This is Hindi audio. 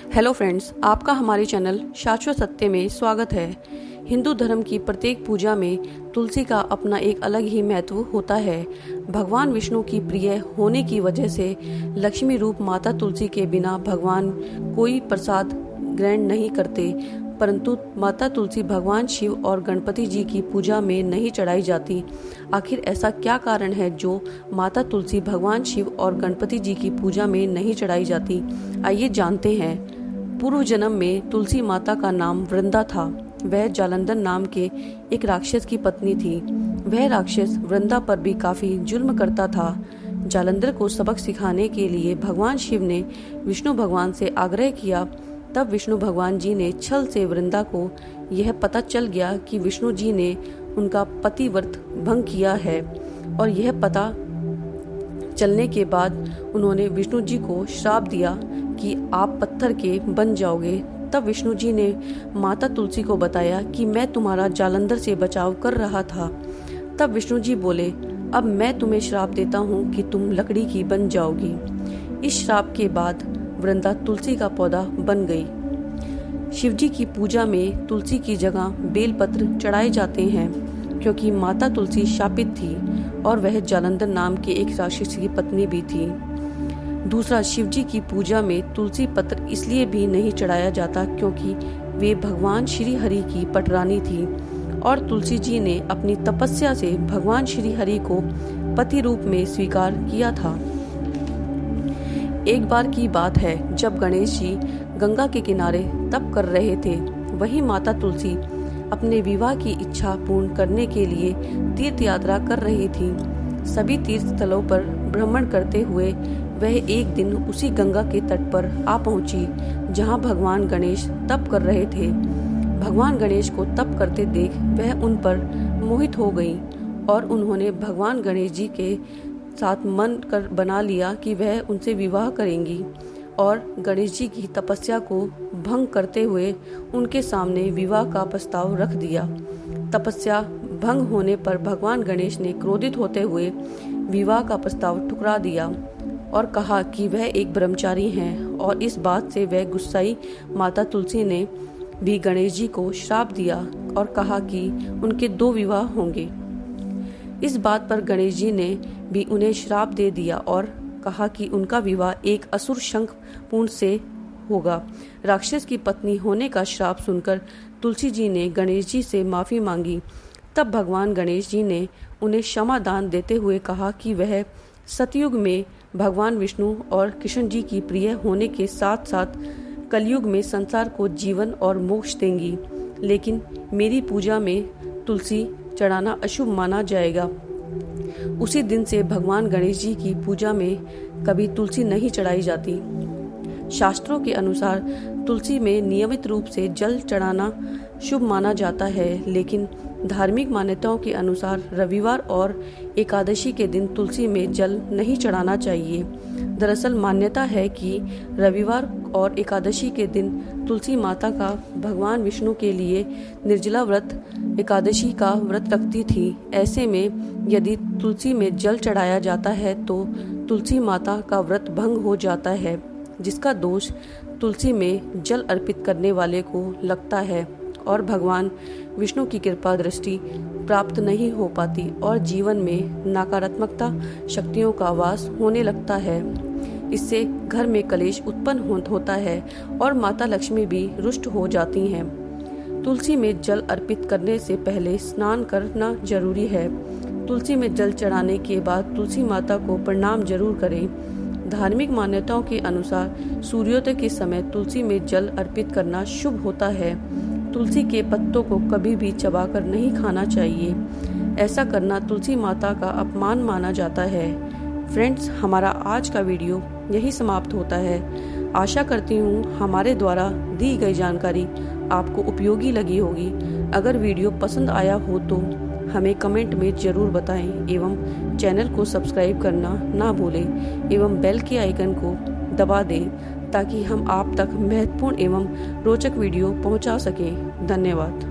हेलो फ्रेंड्स, आपका हमारे चैनल शाश्वत सत्य में स्वागत है। हिंदू धर्म की प्रत्येक पूजा में तुलसी का अपना एक अलग ही महत्व होता है। भगवान विष्णु की प्रिय होने की वजह से लक्ष्मी रूप माता तुलसी के बिना भगवान कोई प्रसाद ग्रहण नहीं करते, परंतु माता तुलसी भगवान शिव और गणपति जी की पूजा में नहीं चढ़ाई जाती। आखिर ऐसा क्या कारण है जो माता तुलसी भगवान शिव और गणपति जी की पूजा में नहीं चढ़ाई जाती? आइए जानते हैं। पूर्व जन्म में तुलसी माता का नाम वृंदा था। वह जालंधर नाम के एक राक्षस की पत्नी थी। वह राक्षस वृंदा पर भी काफी जुल्म करता था। जालंधर को सबक सिखाने के लिए भगवान शिव ने विष्णु भगवान से आग्रह किया। तब विष्णु भगवान जी ने छल से वृंदा को यह पता चल गया कि विष्णु जी ने उनका पतिव्रत भंग किया है, और यह पता चलने के बाद उन्होंने विष्णु जी को श्राप दिया कि आप पत्थर के बन जाओगे। तब विष्णु जी ने माता तुलसी को बताया कि मैं तुम्हारा जालंधर से बचाव कर रहा था। तब विष्णु जी बोले, अब मैं तुम्हें श्राप देता हूँ कि तुम लकड़ी की बन जाओगी। इस श्राप के बाद वृंदा तुलसी का पौधा बन गई। शिवजी की पूजा में तुलसी की जगह बेलपत्र चढ़ाए जाते हैं, क्योंकि माता तुलसी शापित थी और वह जालंधर नाम के एक राक्षस की पत्नी भी थी। दूसरा, शिवजी की पूजा में तुलसी पत्र इसलिए भी नहीं चढ़ाया जाता क्योंकि वे भगवान श्री हरि की पटरानी थी, और तुलसी जी ने अपनी तपस्या से भगवान श्री हरि को पति रूप में स्वीकार किया था। एक बार की बात है, जब गणेश जी गंगा के किनारे तप कर रहे थे। वहीं माता तुलसी अपने विवाह की इच्छा पूर्ण करने के लिए तीर्थ यात्रा कर रही थी। सभी तीर्थ स्थलों पर भ्रमण करते हुए वह एक दिन उसी गंगा के तट पर आ पहुंची जहां भगवान गणेश तप कर रहे थे। भगवान गणेश को तप करते देख वह उन पर मोहित हो गई, और उन्होंने भगवान गणेश जी के साथ मन कर बना लिया कि वह उनसे विवाह करेंगी, और गणेश जी की तपस्या को भंग करते हुए उनके सामने विवाह का प्रस्ताव रख दिया। तपस्या भंग होने पर भगवान गणेश ने क्रोधित होते हुए विवाह का प्रस्ताव ठुकरा दिया और कहा कि वह एक ब्रह्मचारी हैं, और इस बात से वह गुस्साई माता तुलसी ने भी गणेश जी को श्राप दिया और कहा कि उनके 2 विवाह होंगे। इस बात पर गणेश जी ने भी उन्हें श्राप दे दिया और कहा कि उनका विवाह एक असुर शंख पूर्ण से होगा। राक्षस की पत्नी होने का श्राप सुनकर तुलसी जी ने गणेश जी से माफी मांगी। तब भगवान गणेश जी ने उन्हें क्षमा दान देते हुए कहा कि वह सतयुग में भगवान विष्णु और कृष्ण जी की प्रिय होने के साथ साथ कलयुग में संसार को जीवन और मोक्ष देंगी, लेकिन मेरी पूजा में तुलसी चढ़ाना अशुभ माना जाएगा। उसी दिन से भगवान गणेश जी की पूजा में कभी तुलसी नहीं चढ़ाई जाती। शास्त्रों के अनुसार तुलसी में नियमित रूप से जल चढ़ाना शुभ माना जाता है, लेकिन धार्मिक मान्यताओं के अनुसार रविवार और एकादशी के दिन तुलसी में जल नहीं चढ़ाना चाहिए। दरअसल मान्यता है कि रविवार और एकादशी के दिन तुलसी माता का भगवान विष्णु के लिए निर्जला व्रत एकादशी का व्रत रखती थी। ऐसे में यदि तुलसी में जल चढ़ाया जाता है तो तुलसी माता का व्रत भंग हो जाता है, जिसका दोष तुलसी में जल अर्पित करने वाले को लगता है, और भगवान विष्णु की कृपा दृष्टि प्राप्त नहीं हो पाती और जीवन में नकारात्मकता शक्तियों का वास होने लगता है। इससे घर में कलेश उत्पन्न होता है और माता लक्ष्मी भी रुष्ट हो जाती हैं। तुलसी में जल अर्पित करने से पहले स्नान करना जरूरी है। तुलसी में जल चढ़ाने के बाद तुलसी माता को प्रणाम जरूर करें। धार्मिक मान्यताओं के अनुसार सूर्योदय के समय तुलसी में जल अर्पित करना शुभ होता है। तुलसी के पत्तों को कभी भी चबाकर नहीं खाना चाहिए। ऐसा करना तुलसी माता का अपमान माना जाता है। फ्रेंड्स, हमारा आज का वीडियो यही समाप्त होता है। आशा करती हूँ हमारे द्वारा दी गई जानकारी आपको उपयोगी लगी होगी। अगर वीडियो पसंद आया हो तो हमें कमेंट में जरूर बताएं, एवं चैनल को सब्सक्राइब करना ना भूलें, एवं बेल के आइकन को दबा दें ताकि हम आप तक महत्वपूर्ण एवं रोचक वीडियो पहुंचा सकें। धन्यवाद।